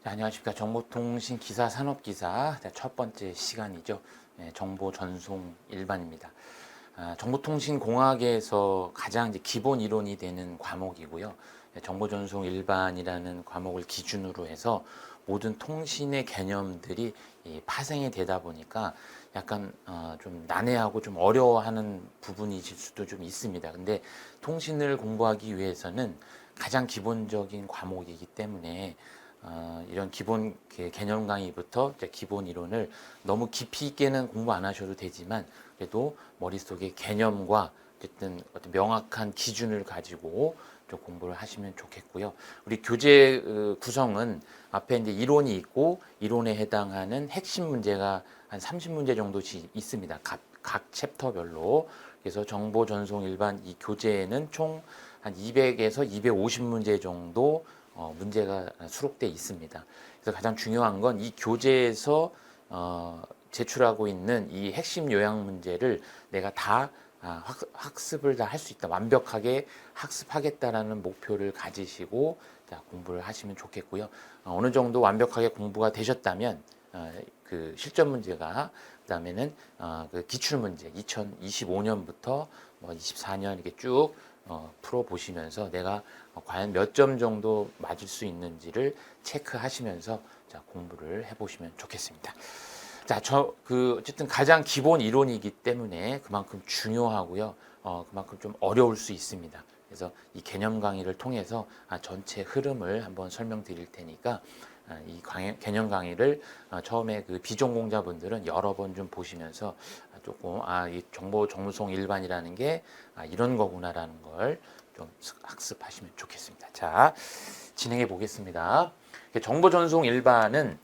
네, 안녕하십니까. 정보통신 기사 산업기사 첫 번째 시간이죠. 정보 전송 일반입니다. 정보통신공학에서 가장 이제 기본 이론이 되는 과목이고요. 정보 전송 일반이라는 과목을 기준으로 해서 모든 통신의 개념들이 파생이 되다 보니까 약간 좀 난해하고 좀 어려워하는 부분이실 수도 좀 있습니다. 근데 통신을 공부하기 위해서는 가장 기본적인 과목이기 때문에 이런 기본 개념 강의부터 기본 이론을 너무 깊이 있게는 공부 안 하셔도 되지만 그래도 머릿속에 개념과 어쨌든 어떤 명확한 기준을 가지고 좀 공부를 하시면 좋겠고요. 우리 교재 구성은 앞에 이제 이론이 있고 이론에 해당하는 핵심 문제가 한 30문제 정도씩 있습니다. 각 챕터별로. 그래서 정보 전송 일반 이 교재에는 총 한 200에서 250문제 정도 문제가 수록되어 있습니다. 그래서 가장 중요한 건 이 교재에서 제출하고 있는 이 핵심 요약 문제를 내가 다 학습을 다 할 수 있다. 완벽하게 학습하겠다라는 목표를 가지시고 공부를 하시면 좋겠고요. 어느 정도 완벽하게 공부가 되셨다면 그 실전 문제가 그다음에는 그 기출 문제 2025년부터 뭐 24년 이렇게 쭉 풀어보시면서 내가 과연 몇 점 정도 맞을 수 있는지를 체크하시면서 공부를 해보시면 좋겠습니다. 어쨌든 가장 기본 이론이기 때문에 그만큼 중요하고요. 그만큼 좀 어려울 수 있습니다. 그래서 이 개념 강의를 통해서 전체 흐름을 한번 설명드릴 테니까 이 개념 강의를 처음에 그 비전공자분들은 여러 번 좀 보시면서 조금 이 정보 전송 일반이라는 게 이런 거구나라는 걸 좀 학습하시면 좋겠습니다. 자, 진행해 보겠습니다. 정보 전송 일반은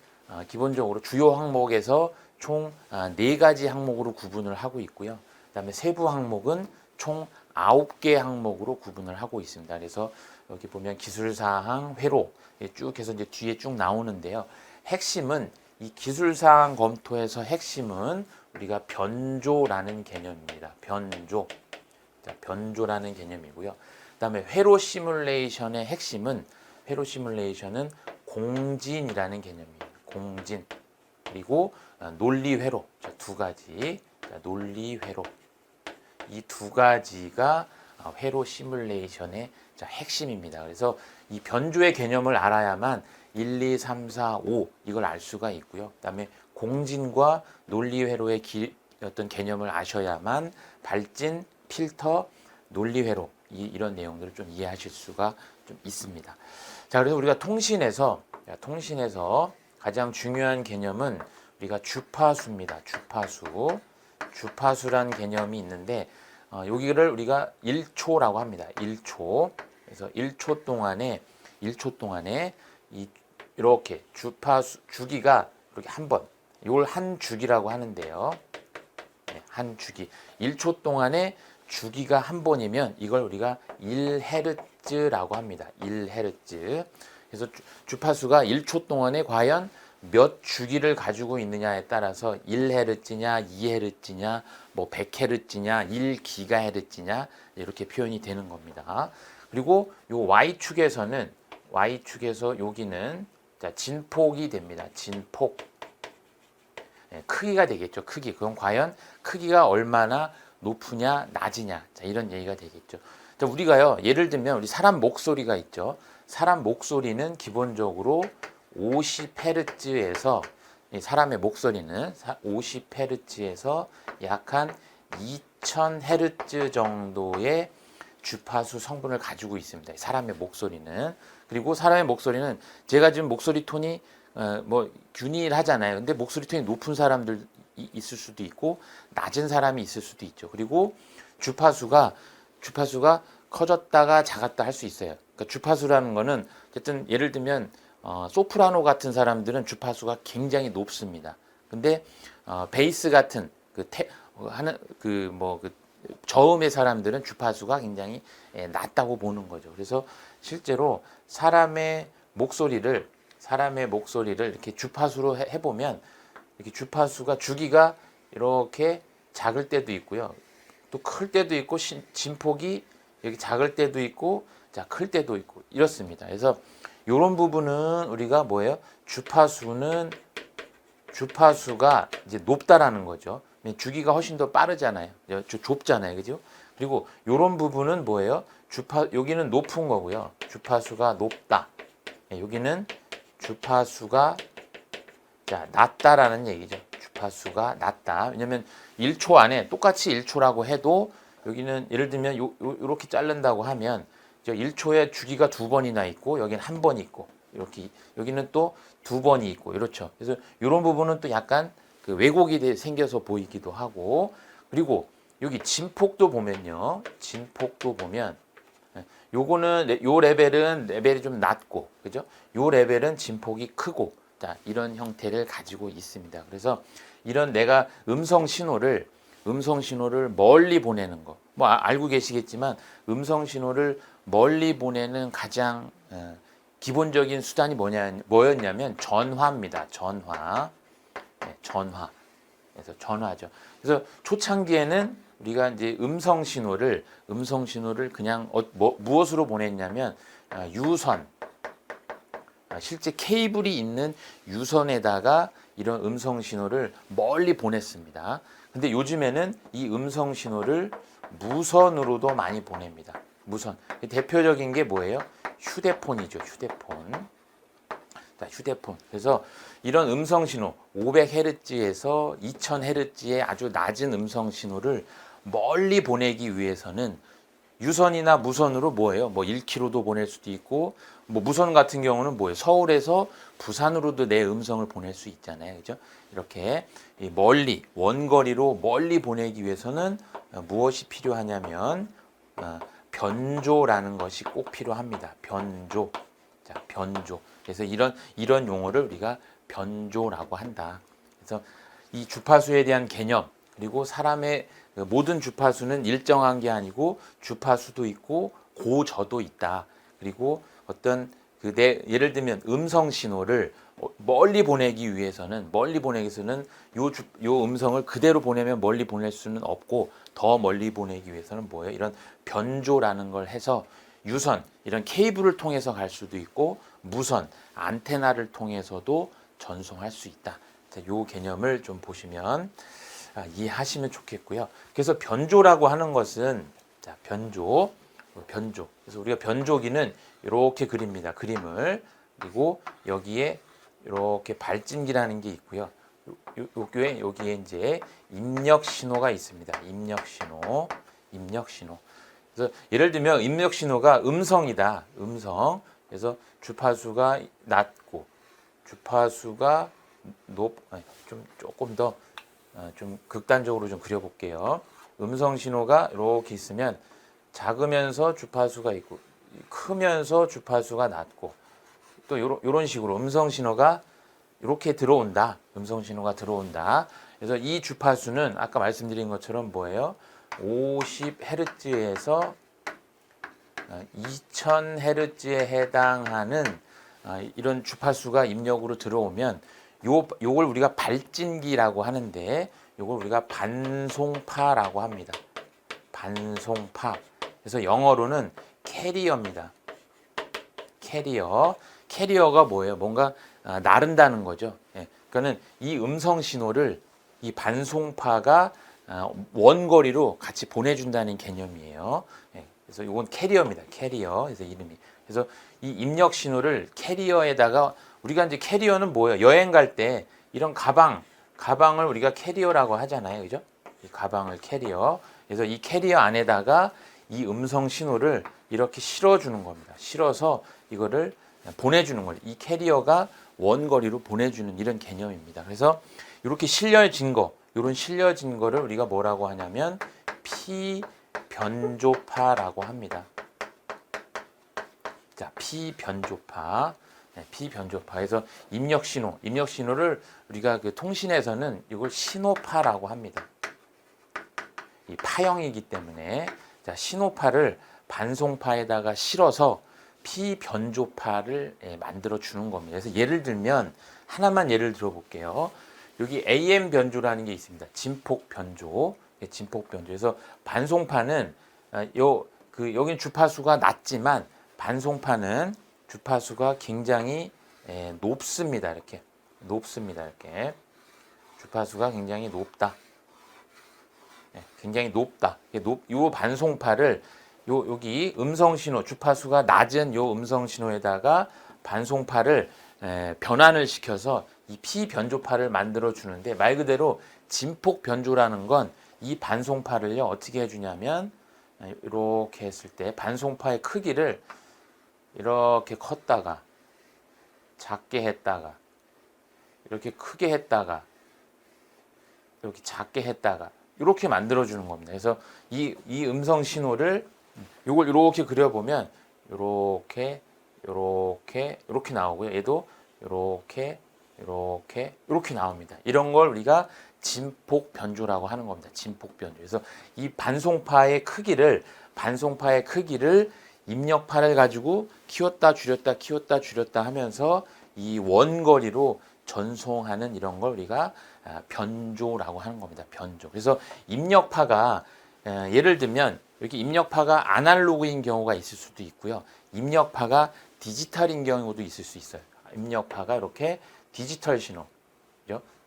기본적으로 주요 항목에서 총 4가지 항목으로 구분을 하고 있고요. 그다음에 세부 항목은 총 9개 항목으로 구분을 하고 있습니다. 그래서 여기 보면 기술사항, 회로 쭉 해서 이제 뒤에 쭉 나오는데요. 핵심은 이 기술사항 검토에서 핵심은 우리가 변조라는 개념입니다. 변조라는 개념이고요. 그다음에 회로 시뮬레이션의 핵심은 공진이라는 개념입니다. 공진. 그리고 논리회로 두 가지. 논리회로. 이 두 가지가 회로 시뮬레이션의 핵심입니다. 그래서 이 변조의 개념을 알아야만 1, 2, 3, 4, 5 이걸 알 수가 있고요. 그다음에 공진과 논리회로의 어떤 개념을 아셔야만 발진, 필터, 논리회로 이런 내용들을 좀 이해하실 수가 좀 있습니다. 자, 그래서 우리가 통신에서 가장 중요한 개념은 우리가 주파수입니다. 주파수란 개념이 있는데 여기를 우리가 1초라고 합니다. 1초. 그래서 1초 동안에 이렇게 주파수 주기가 이렇게 한 번, 이걸 한 주기라고 하는데요. 한 주기. 1초 동안에 주기가 한 번이면 이걸 우리가 1헤르츠라고 합니다. 1헤르츠. 그래서 주파수가 1초 동안에 과연 몇 주기를 가지고 있느냐에 따라서 1헤르츠냐, 2헤르츠냐, 뭐 100헤르츠냐, 1기가헤르츠냐 이렇게 표현이 되는 겁니다. 그리고 요 Y축에서 여기는 진폭이 됩니다. 진폭. 크기가 되겠죠. 크기. 그럼 과연 크기가 얼마나 높으냐, 낮으냐. 이런 얘기가 되겠죠. 우리가요, 예를 들면 우리 사람 목소리가 있죠. 사람 목소리는 기본적으로 50헤르츠에서 사람의 목소리는 50헤르츠에서 약 한 2000헤르츠 정도의 주파수 성분을 가지고 있습니다. 사람의 목소리는. 그리고 사람의 목소리는 제가 지금 목소리 톤이 뭐 균일하잖아요. 근데 목소리 톤이 높은 사람들 있을 수도 있고 낮은 사람이 있을 수도 있죠. 그리고 주파수가 커졌다가 작았다 할 수 있어요. 그러니까 주파수라는 거는 어쨌든 예를 들면 소프라노 같은 사람들은 주파수가 굉장히 높습니다. 근데 베이스 같은 저음의 사람들은 주파수가 굉장히 낮다고 보는 거죠. 그래서 실제로 사람의 목소리를 이렇게 주파수로 해보면 이렇게 주기가 이렇게 작을 때도 있고요. 또 클 때도 있고 진폭이 이렇게 작을 때도 있고 클 때도 있고 이렇습니다. 그래서 요런 부분은 우리가 뭐예요? 주파수가 이제 높다라는 거죠. 주기가 훨씬 더 빠르잖아요. 좁잖아요. 그죠? 그리고 요런 부분은 뭐예요? 여기는 높은 거고요. 주파수가 높다. 여기는 주파수가 낮다라는 얘기죠. 주파수가 낮다. 왜냐면 1초 안에 똑같이 1초라고 해도 여기는 예를 들면 요렇게 자른다고 하면 1초에 주기가 2번이나 있고 여기는 1번이 있고 이렇게 여기는 또 2번이 있고 이렇죠. 그래서 이런 부분은 또 약간 그 왜곡이 생겨서 보이기도 하고 그리고 여기 진폭도 보면요. 진폭도 보면 요거는 요 레벨이 좀 낮고 그죠? 요 레벨은 진폭이 크고 자, 이런 형태를 가지고 있습니다. 그래서 이런 내가 음성 신호를 멀리 보내는 거. 뭐 알고 계시겠지만 음성 신호를 멀리 보내는 가장 기본적인 수단이 뭐였냐면 전화입니다. 전화. 네, 전화. 그래서 전화죠. 그래서 초창기에는 우리가 이제 음성 신호를 그냥 무엇으로 보냈냐면 유선. 실제 케이블이 있는 유선에다가 이런 음성 신호를 멀리 보냈습니다. 근데 요즘에는 이 음성 신호를 무선으로도 많이 보냅니다. 무선. 대표적인 게 뭐예요? 휴대폰이죠. 휴대폰. 자, 휴대폰. 그래서 이런 음성 신호 500Hz에서 2000Hz의 아주 낮은 음성 신호를 멀리 보내기 위해서는 유선이나 무선으로 뭐예요? 뭐 1km도 보낼 수도 있고 뭐 무선 같은 경우는 뭐예요? 서울에서 부산으로도 내 음성을 보낼 수 있잖아요. 그죠? 이렇게 멀리 원거리로 멀리 보내기 위해서는 무엇이 필요하냐면 변조라는 것이 꼭 필요합니다. 변조. 자, 변조. 그래서 이런 용어를 우리가 변조라고 한다. 그래서 이 주파수에 대한 개념 그리고 사람의 모든 주파수는 일정한 게 아니고 주파수도 있고 고저도 있다. 그리고 어떤 예를 들면 음성 신호를 멀리 보내기 위해서는 요 음성을 그대로 보내면 멀리 보낼 수는 없고 더 멀리 보내기 위해서는 뭐예요? 이런 변조라는 걸 해서 유선 이런 케이블을 통해서 갈 수도 있고 무선 안테나를 통해서도 전송할 수 있다. 자, 요 개념을 좀 보시면 이해하시면 좋겠고요. 그래서 변조라고 하는 것은 자, 변조. 그래서 우리가 변조기는 이렇게 그립니다. 그림을. 그리고 여기에 이렇게 발진기라는 게 있고요. 여기에 이제 입력 신호가 있습니다. 입력 신호. 그래서 예를 들면 입력 신호가 음성이다. 음성. 그래서 주파수가 낮고 주파수가 조금 더 좀 극단적으로 좀 그려볼게요. 음성 신호가 이렇게 있으면 작으면서 주파수가 있고 크면서 주파수가 낮고 또 이런 식으로 음성 신호가 이렇게 들어온다. 음성 신호가 들어온다. 그래서 이 주파수는 아까 말씀드린 것처럼 뭐예요? 50Hz에서 2000Hz에 해당하는 이런 주파수가 입력으로 들어오면 요걸 우리가 발진기라고 하는데 요걸 우리가 반송파라고 합니다. 반송파. 그래서 영어로는 캐리어입니다. 캐리어가 뭐예요? 뭔가 나른다는 거죠. 예. 그러니까는 이 음성 신호를 이 반송파가 원거리로 같이 보내준다는 개념이에요. 예. 그래서 이건 캐리어입니다. 캐리어. 그래서 이름이. 그래서 이 입력 신호를 캐리어에다가 우리가 이제 캐리어는 뭐예요? 여행 갈 때 이런 가방을 우리가 캐리어라고 하잖아요. 그죠? 이 가방을 캐리어. 그래서 이 캐리어 안에다가 이 음성 신호를 이렇게 실어주는 겁니다. 실어서 이거를 보내주는 거예요. 이 캐리어가 원거리로 보내주는 이런 개념입니다. 그래서 이렇게 실려진 거를 우리가 뭐라고 하냐면 피변조파라고 합니다. 자, 피변조파. 네, 피변조파에서 입력 신호를 우리가 그 통신에서는 이걸 신호파라고 합니다. 이 파형이기 때문에 자, 신호파를 반송파에다가 실어서 피변조파를 만들어 주는 겁니다. 그래서 예를 들면 하나만 예를 들어 볼게요. 여기 AM 변조라는 게 있습니다. 진폭 변조. 그래서 반송파는 여기는 주파수가 낮지만 반송파는 주파수가 굉장히 높습니다. 이렇게 높습니다. 이렇게 주파수가 굉장히 높다. 굉장히 높다. 요 반송파를 여기 음성 신호, 주파수가 낮은 요 음성 신호에다가 반송파를 변환을 시켜서 이 피변조파를 만들어 주는데, 말 그대로 진폭 변조라는 건 이 반송파를요 어떻게 해주냐면, 이렇게 했을 때 반송파의 크기를 이렇게 컸다가 작게 했다가 이렇게 크게 했다가 이렇게 작게 했다가 이렇게 만들어 주는 겁니다. 그래서 이 음성 신호를 요걸 이렇게 그려보면 이렇게 나오고요. 얘도 이렇게 나옵니다. 이런 걸 우리가 진폭 변조라고 하는 겁니다. 진폭 변조. 그래서 이 반송파의 크기를 입력파를 가지고 키웠다 줄였다 하면서 이 원거리로 전송하는 이런 걸 우리가 변조라고 하는 겁니다. 변조. 그래서 입력파가 예를 들면 이렇게 입력파가 아날로그인 경우가 있을 수도 있고요. 입력파가 디지털인 경우도 있을 수 있어요. 입력파가 이렇게 디지털 신호,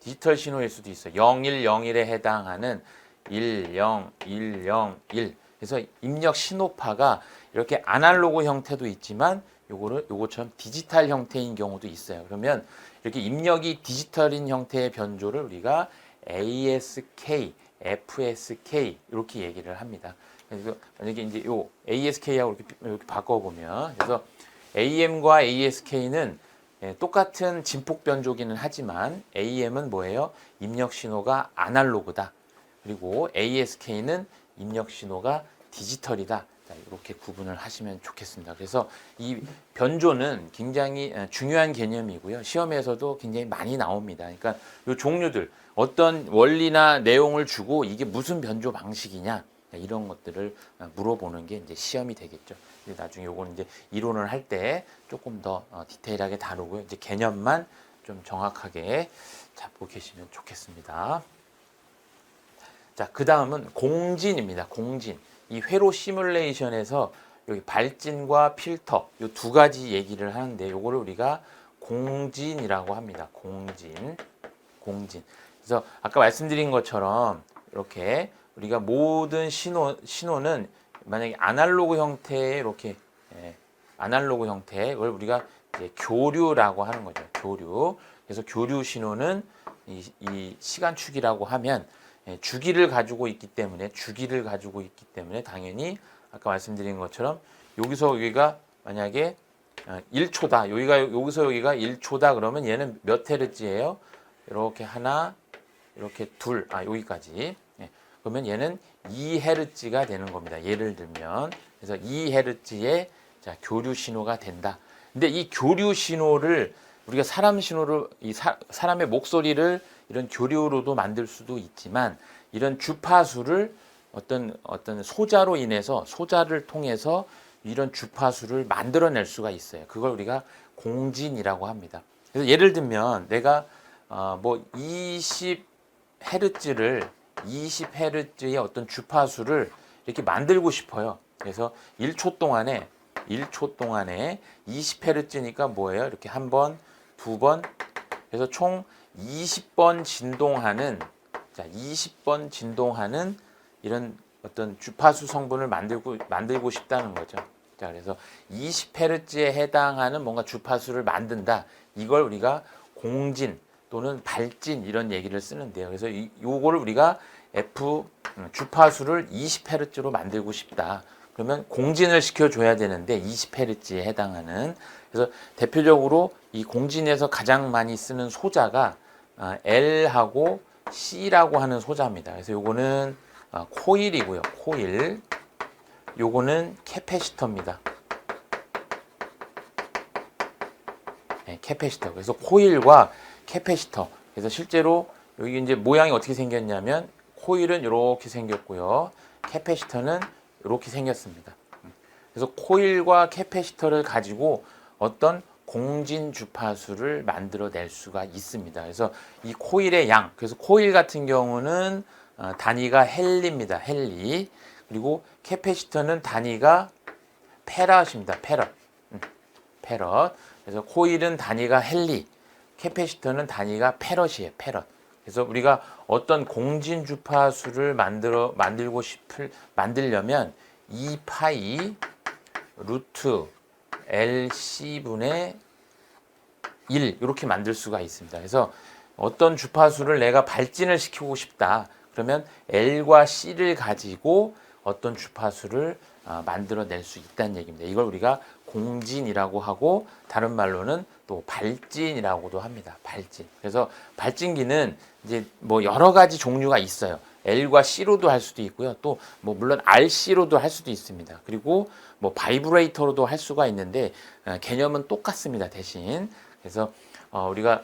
디지털 신호일 수도 있어요. 0101에 해당하는 10101. 그래서 입력 신호파가 이렇게 아날로그 형태도 있지만 요거처럼 디지털 형태인 경우도 있어요. 그러면 이렇게 입력이 디지털인 형태의 변조를 우리가 ASK, FSK 이렇게 얘기를 합니다. 그래서 만약에 이제 요 ASK하고 이렇게 바꿔보면, 그래서 AM과 ASK는 똑같은 진폭 변조기는 하지만 AM은 뭐예요? 입력 신호가 아날로그다. 그리고 ASK는 입력 신호가 디지털이다. 이렇게 구분을 하시면 좋겠습니다. 그래서 이 변조는 굉장히 중요한 개념이고요. 시험에서도 굉장히 많이 나옵니다. 그러니까 이 종류들, 어떤 원리나 내용을 주고 이게 무슨 변조 방식이냐, 이런 것들을 물어보는 게 이제 시험이 되겠죠. 나중에 요거는 이제 이론을 할 때 조금 더 디테일하게 다루고요. 이제 개념만 좀 정확하게 잡고 계시면 좋겠습니다. 자, 그 다음은 공진입니다. 공진. 이 회로 시뮬레이션에서 여기 발진과 필터 이 두 가지 얘기를 하는데, 요거를 우리가 공진이라고 합니다. 공진. 그래서 아까 말씀드린 것처럼 이렇게 우리가 모든 신호는 만약에 아날로그 형태의 이렇게 아날로그 형태, 이걸 우리가 이제 교류라고 하는 거죠. 교류. 그래서 교류 신호는 이 시간축이라고 하면 주기를 가지고 있기 때문에 당연히 아까 말씀드린 것처럼 여기서 여기가 만약에 1초다. 여기서 여기가 1초다. 그러면 얘는 몇 헤르츠예요? 이렇게 하나, 이렇게 둘, 여기까지. 그러면 얘는 2헤르츠가 되는 겁니다. 예를 들면. 그래서 2헤르츠의 교류 신호가 된다. 근데 이 교류 신호를 우리가 사람의 목소리를 이런 교류로도 만들 수도 있지만, 이런 주파수를 어떤 소자로 인해서, 소자를 통해서 이런 주파수를 만들어낼 수가 있어요. 그걸 우리가 공진이라고 합니다. 그래서 예를 들면 내가 20헤르츠의 어떤 주파수를 이렇게 만들고 싶어요. 그래서 1초 동안에 20헤르츠니까 뭐예요? 이렇게 한 번, 두 번, 그래서 총 20번 진동하는 이런 어떤 주파수 성분을 만들고 싶다는 거죠. 자, 그래서 20헤르츠에 해당하는 뭔가 주파수를 만든다. 이걸 우리가 공진 또는 발진 이런 얘기를 쓰는데요. 그래서 요거를 우리가 주파수를 20헤르츠로 만들고 싶다. 그러면 공진을 시켜줘야 되는데 20헤르츠에 해당하는, 그래서 대표적으로 이 공진에서 가장 많이 쓰는 소자가 L하고 C라고 하는 소자입니다. 그래서 요거는 코일이고요. 코일. 요거는 캐패시터입니다. 캐패시터. 그래서 코일과 캐패시터. 그래서 실제로 여기 이제 모양이 어떻게 생겼냐면, 코일은 이렇게 생겼고요. 캐패시터는 이렇게 생겼습니다. 그래서 코일과 캐패시터를 가지고 어떤 공진 주파수를 만들어낼 수가 있습니다. 그래서 이 코일의 양, 그래서 코일 같은 경우는 단위가 헬리입니다. 헬리. 그리고 캐패시터는 단위가 페럿입니다. 페럿. 패럿. 그래서 코일은 단위가 헨리, 캐패시터는 단위가 패럿이에요. 패럿. 그래서 우리가 어떤 공진 주파수를 만들려면 2파이 루트 LC분의 1 이렇게 만들 수가 있습니다. 그래서 어떤 주파수를 내가 발진을 시키고 싶다. 그러면 L과 C를 가지고 어떤 주파수를 만들어낼 수 있다는 얘기입니다. 이걸 우리가 공진이라고 하고 다른 말로는 또 발진이라고도 합니다. 발진. 그래서 발진기는 이제 뭐 여러 가지 종류가 있어요. L과 C로도 할 수도 있고요. 또 뭐 물론 RC로도 할 수도 있습니다. 그리고 뭐 바이브레이터로도 할 수가 있는데 개념은 똑같습니다. 대신 그래서 우리가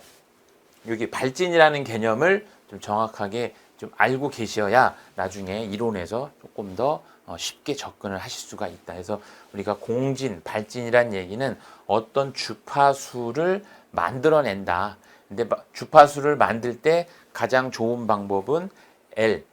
여기 발진이라는 개념을 좀 정확하게 좀 알고 계셔야 나중에 이론에서 조금 더 쉽게 접근을 하실 수가 있다. 그래서 우리가 공진, 발진이란 얘기는 어떤 주파수를 만들어낸다. 근데 주파수를 만들 때 가장 좋은 방법은 L,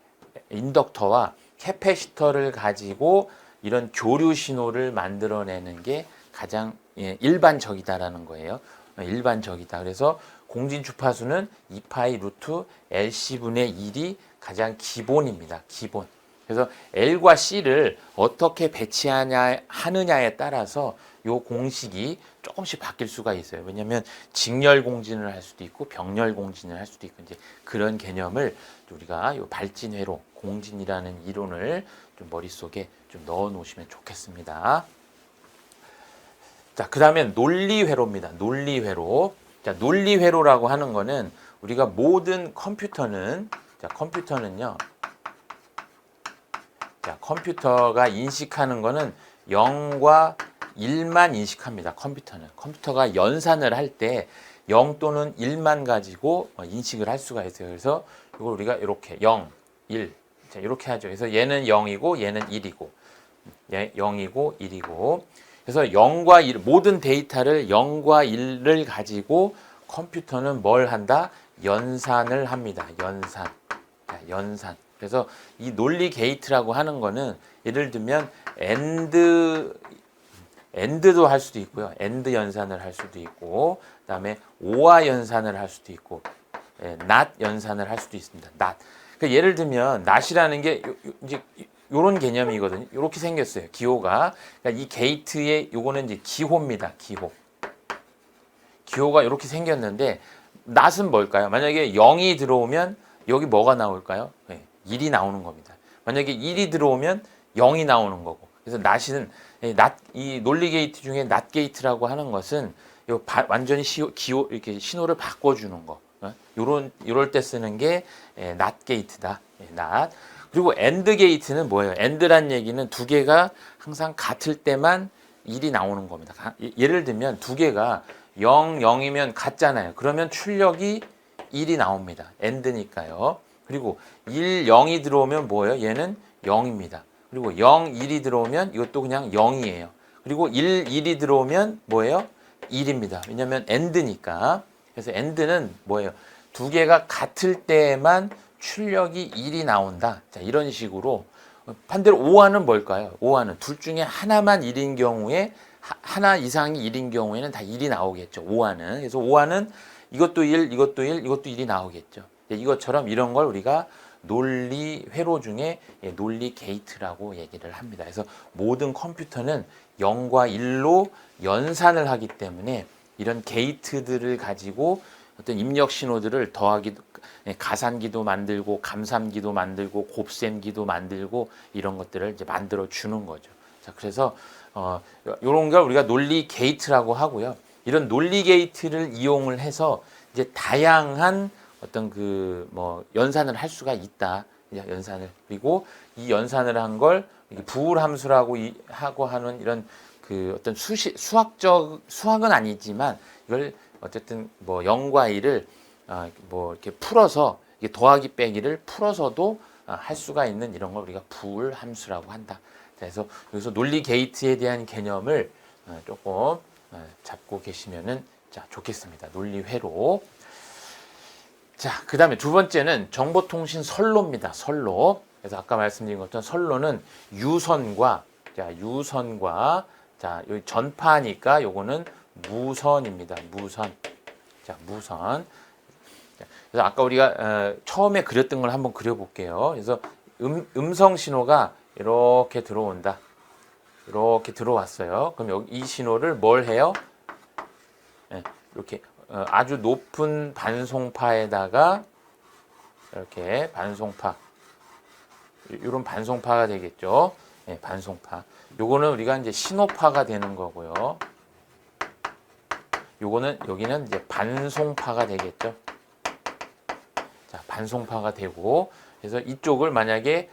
인덕터와 캐패시터를 가지고 이런 교류 신호를 만들어내는 게 가장 일반적이다라는 거예요. 일반적이다. 그래서 공진 주파수는 2파이 루트 LC분의 1이 가장 기본입니다. 기본. 그래서 L과 C를 어떻게 배치하느냐에 따라서 이 공식이 조금씩 바뀔 수가 있어요. 왜냐하면 직렬 공진을 할 수도 있고 병렬 공진을 할 수도 있고 이제 그런 개념을 우리가 이 발진회로 공진이라는 이론을 좀 머릿속에 좀 넣어 놓으시면 좋겠습니다. 자, 그 다음에 논리회로입니다. 논리회로. 자, 논리회로라고 하는 거는 우리가 모든 컴퓨터는, 자, 컴퓨터는요, 자, 컴퓨터가 인식하는 거는 0과 1만 인식합니다. 컴퓨터가 연산을 할 때 0 또는 1만 가지고 인식을 할 수가 있어요. 그래서 이걸 우리가 이렇게 0, 1, 자, 이렇게 하죠. 그래서 얘는 0이고 얘는 1이고, 0이고 1이고. 그래서 0과 1, 모든 데이터를 0과 1을 가지고 컴퓨터는 뭘 한다? 연산을 합니다. 연산. 자, 연산. 그래서 이 논리 게이트라고 하는 거는 예를 들면 AND도 할 수도 있고요. AND 연산을 할 수도 있고, 그다음에 OR 연산을 할 수도 있고, NOT 연산을 할 수도 있습니다. NOT. 그러니까 예를 들면 NOT이라는 게 이제 요런 개념이거든요. 이렇게 생겼어요. 기호가. 그러니까 이 게이트의 요거는 이제 기호입니다. 기호. 기호가 이렇게 생겼는데 NOT은 뭘까요? 만약에 0이 들어오면 여기 뭐가 나올까요? 1이 나오는 겁니다. 만약에 1이 들어오면 0이 나오는 거고. 그래서 NOT은 이 논리 게이트 중에 NOT 게이트라고 하는 것은 완전히 기호 이렇게 신호를 바꿔주는 거. 요럴 때 쓰는 게 NOT 게이트다. NOT. 그리고 AND 게이트는 뭐예요? AND란 얘기는 두 개가 항상 같을 때만 1이 나오는 겁니다. 예를 들면 두 개가 0, 0이면 같잖아요. 그러면 출력이 1이 나옵니다. AND니까요. 그리고 1, 0이 들어오면 뭐예요? 얘는 0입니다. 그리고 0, 1이 들어오면 이것도 그냥 0이에요. 그리고 1, 1이 들어오면 뭐예요? 1입니다. 왜냐하면 AND니까. 그래서 AND는 뭐예요? 두 개가 같을 때만 출력이 1이 나온다. 자, 이런 식으로. 반대로 OR는 뭘까요? OR는 둘 중에 하나만 1인 경우에 하나 이상이 1인 경우에는 다 1이 나오겠죠. OR는. 그래서 OR는 이것도 1, 이것도 1, 이것도 1이 나오겠죠. 이것처럼 이런 걸 우리가 논리 회로 중에 논리 게이트라고 얘기를 합니다. 그래서 모든 컴퓨터는 0과 1로 연산을 하기 때문에 이런 게이트들을 가지고 어떤 입력 신호들을 더하기도, 가산기도 만들고 감산기도 만들고 곱셈기도 만들고 이런 것들을 이제 만들어 주는 거죠. 자, 그래서 이런 걸 우리가 논리 게이트라고 하고요. 이런 논리 게이트를 이용을 해서 이제 다양한 어떤 연산을 할 수가 있다. 연산을. 그리고 이 연산을 한 걸 부울 함수라고 하고 하는 이런 어떤 수학은 아니지만 이걸 어쨌든 0과 1을 이렇게 풀어서 더하기 빼기를 풀어서도 할 수가 있는 이런 걸 우리가 부울 함수라고 한다. 그래서 여기서 논리 게이트에 대한 개념을 조금 잡고 계시면은 좋겠습니다. 논리 회로. 자, 그 다음에 두 번째는 정보통신 선로입니다. 선로. 그래서 아까 말씀드린 것처럼 선로는 유선과, 여기 전파니까 요거는 무선입니다. 무선. 자, 무선. 그래서 아까 우리가 처음에 그렸던 걸 한번 그려볼게요. 그래서 음성 신호가 이렇게 들어온다. 이렇게 들어왔어요. 그럼 여기 이 신호를 뭘 해요? 네, 이렇게 아주 높은 반송파에다가 이렇게 반송파, 이런 반송파가 되겠죠. 네, 반송파. 요거는 우리가 이제 신호파가 되는 거고요. 요거는 여기는 이제 반송파가 되겠죠. 자, 반송파가 되고, 그래서 이쪽을 만약에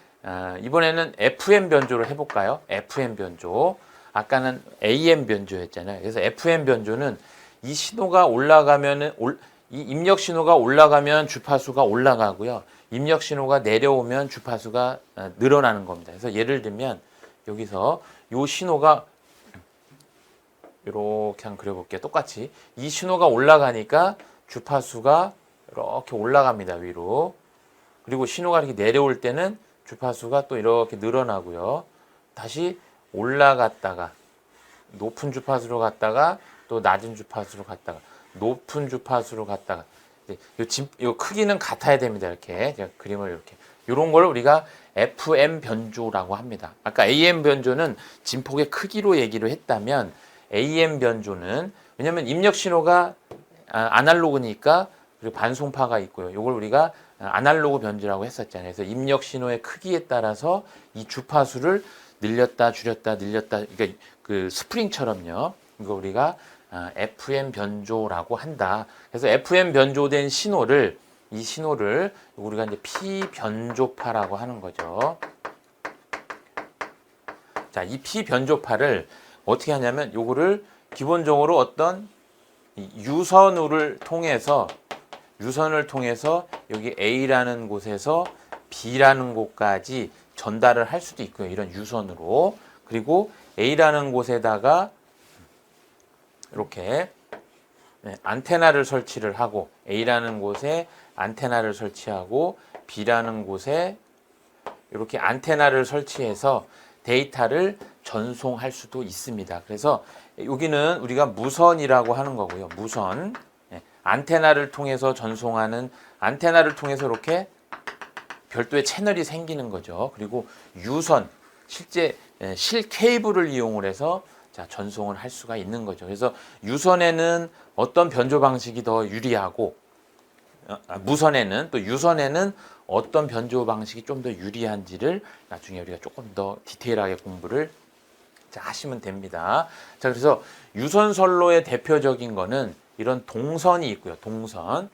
이번에는 FM 변조를 해볼까요? FM 변조. 아까는 AM 변조였잖아요. 그래서 FM 변조는 이 신호가 올라가면은 이 입력 신호가 올라가면 주파수가 올라가고요. 입력 신호가 내려오면 주파수가 늘어나는 겁니다. 그래서 예를 들면 여기서 이 신호가 이렇게 한번 그려볼게요. 똑같이 이 신호가 올라가니까 주파수가 이렇게 올라갑니다. 위로. 그리고 신호가 이렇게 내려올 때는 주파수가 또 이렇게 늘어나고요. 다시 올라갔다가 높은 주파수로 갔다가 또 낮은 주파수로 갔다가 높은 주파수로 갔다가 이 크기는 같아야 됩니다. 이렇게 제가 그림을 이렇게 이런 걸 우리가 FM 변조라고 합니다. 아까 AM 변조는 진폭의 크기로 얘기를 했다면 AM 변조는 왜냐하면 입력 신호가 아날로그니까 그리고 반송파가 있고요. 이걸 우리가 아날로그 변조라고 했었잖아요. 그래서 입력 신호의 크기에 따라서 이 주파수를 늘렸다 줄였다 늘렸다 그러니까 그 스프링처럼요. 이거 우리가 FM 변조라고 한다. 그래서 FM 변조된 신호를 이 신호를 우리가 이제 P 변조파라고 하는 거죠. 자, 이 P 변조파를 어떻게 하냐면 요거를 기본적으로 어떤 유선을 통해서 여기 A라는 곳에서 B라는 곳까지 전달을 할 수도 있고요. 이런 유선으로. 그리고 A라는 곳에다가 이렇게 안테나를 설치를 하고 A라는 곳에 안테나를 설치하고 B라는 곳에 이렇게 안테나를 설치해서 데이터를 전송할 수도 있습니다. 그래서 여기는 우리가 무선이라고 하는 거고요. 무선. 안테나를 통해서 전송하는 안테나를 통해서 이렇게 별도의 채널이 생기는 거죠. 그리고 유선, 실제 실 케이블을 이용을 해서 자, 전송을 할 수가 있는 거죠. 그래서 유선에는 어떤 변조 방식이 더 유리하고 무선에는 또 유선에는 어떤 변조 방식이 좀 더 유리한지를 나중에 우리가 조금 더 디테일하게 공부를 자, 하시면 됩니다. 자, 그래서 유선 선로의 대표적인 거는 이런 동선이 있고요. 동선.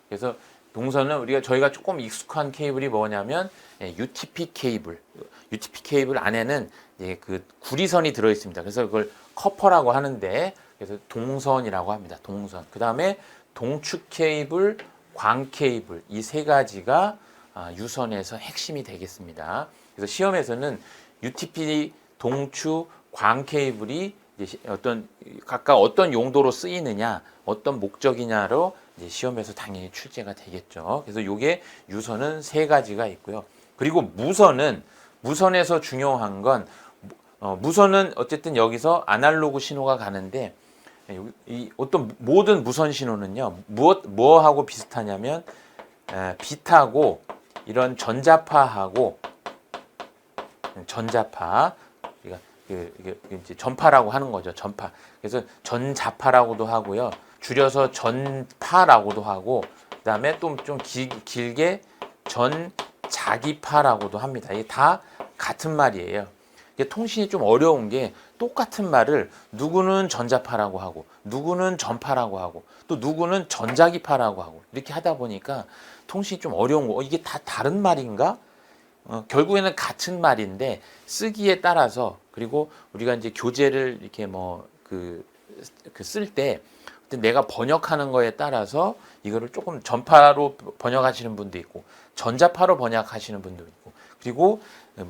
그래서 동선은 저희가 조금 익숙한 케이블이 뭐냐면 UTP 케이블. UTP 케이블 안에는 그 구리선이 들어 있습니다. 그래서 그걸 커퍼라고 하는데 그래서 동선이라고 합니다. 동선. 그다음에 동축 케이블, 광 케이블 이 세 가지가 유선에서 핵심이 되겠습니다. 그래서 시험에서는 UTP, 동축, 광 케이블이 각각 어떤 용도로 쓰이느냐, 어떤 목적이냐로 시험에서 당연히 출제가 되겠죠. 그래서 이게 유선은 세 가지가 있고요. 그리고 무선에서 중요한 건 무선은 어쨌든 여기서 아날로그 신호가 가는데 이 어떤 모든 무선 신호는요 뭐하고 비슷하냐면 빛하고 이런 전자파하고 우리가 이게 이제 전파라고 하는 거죠. 전파. 그래서 전자파라고도 하고요. 줄여서 전파라고도 하고 그다음에 또 좀 길게 전자기파라고도 합니다. 이게 다 같은 말이에요. 이게 통신이 좀 어려운 게 똑같은 말을 누구는 전자파라고 하고 누구는 전파라고 하고 또 누구는 전자기파라고 하고 이렇게 하다 보니까 통신이 좀 어려운 거. 이게 다 다른 말인가? 결국에는 같은 말인데 쓰기에 따라서 그리고 우리가 이제 교재를 이렇게 쓸 때 내가 번역하는 거에 따라서 이거를 조금 전파로 번역하시는 분도 있고 전자파로 번역하시는 분도 있고 그리고